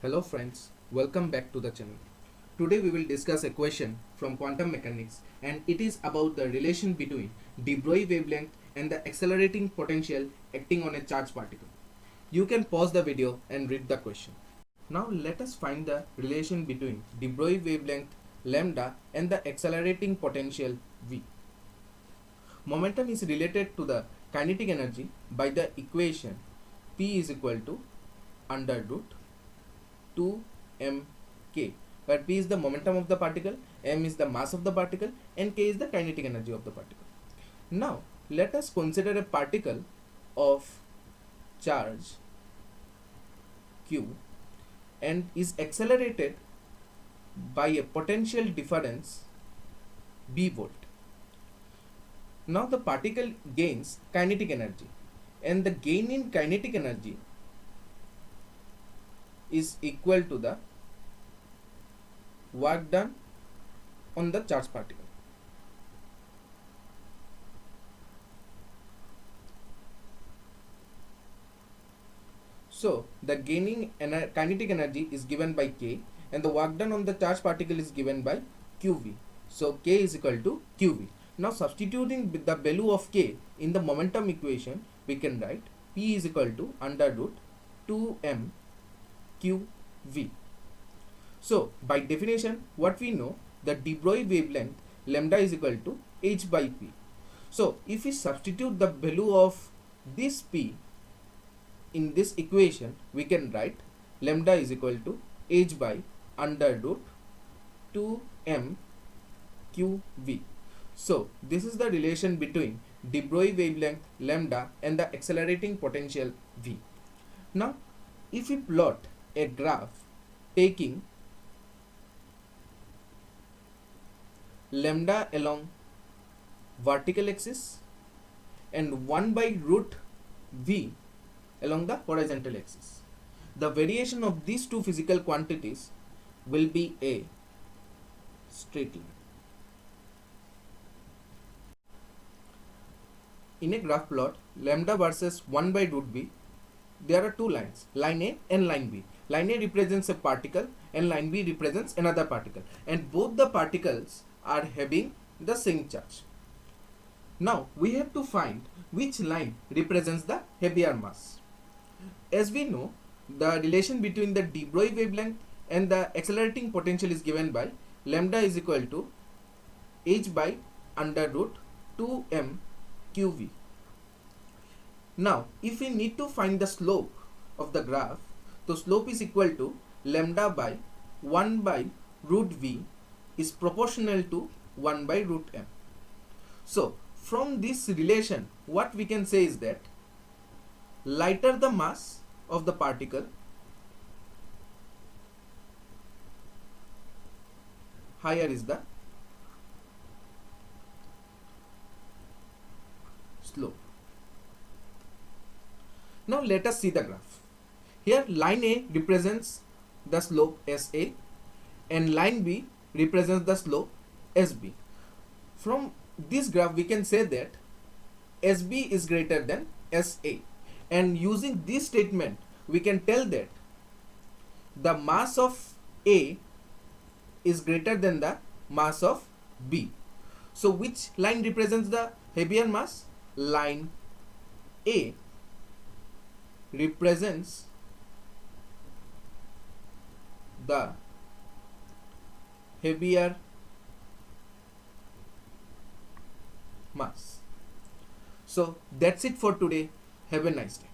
Hello friends, welcome back to the channel. Today we will discuss a question from quantum mechanics and it is about the relation between de Broglie wavelength and the accelerating potential acting on a charged particle. You can pause the video and read the question. Now let us find the relation between de Broglie wavelength lambda and the accelerating potential V. Momentum is related to the kinetic energy by the equation P is equal to under root 2mk, where p is the momentum of the particle, m is the mass of the particle, and k is the kinetic energy of the particle. Now let us consider a particle of charge q and is accelerated by a potential difference b volt. Now the particle gains kinetic energy, and the gain in kinetic energy is equal to the work done on the charged particle. So the gaining kinetic energy is given by K and the work done on the charged particle is given by QV. So K is equal to QV. Now substituting the value of K in the momentum equation, we can write P is equal to under root 2m QV. So by definition, what we know, the de Broglie wavelength lambda is equal to h by p. So if we substitute the value of this p in this equation, we can write lambda is equal to h by under root 2m QV. So this is the relation between de Broglie wavelength lambda and the accelerating potential V. Now if we plot a graph taking lambda along vertical axis and 1 by root v along the horizontal axis, the variation of these two physical quantities will be a straight line. In a graph plot, lambda versus 1 by root v, there are two lines, line A and line B. Line A represents a particle and line B represents another particle, and both the particles are having the same charge. Now we have to find which line represents the heavier mass. As we know, the relation between the de Broglie wavelength and the accelerating potential is given by lambda is equal to h by under root 2m QV. Now if we need to find the slope of the graph, the slope is equal to lambda by 1 by root v is proportional to 1 by root m. So from this relation, what we can say is that lighter the mass of the particle, higher is the slope. Now let us see the graph. Here line A represents the slope SA and line B represents the slope SB. From this graph we can say that SB is greater than SA, and using this statement we can tell that the mass of A is greater than the mass of B. So which line represents the heavier mass? Line A represents the heavier mass. So that's it for today. Have a nice day.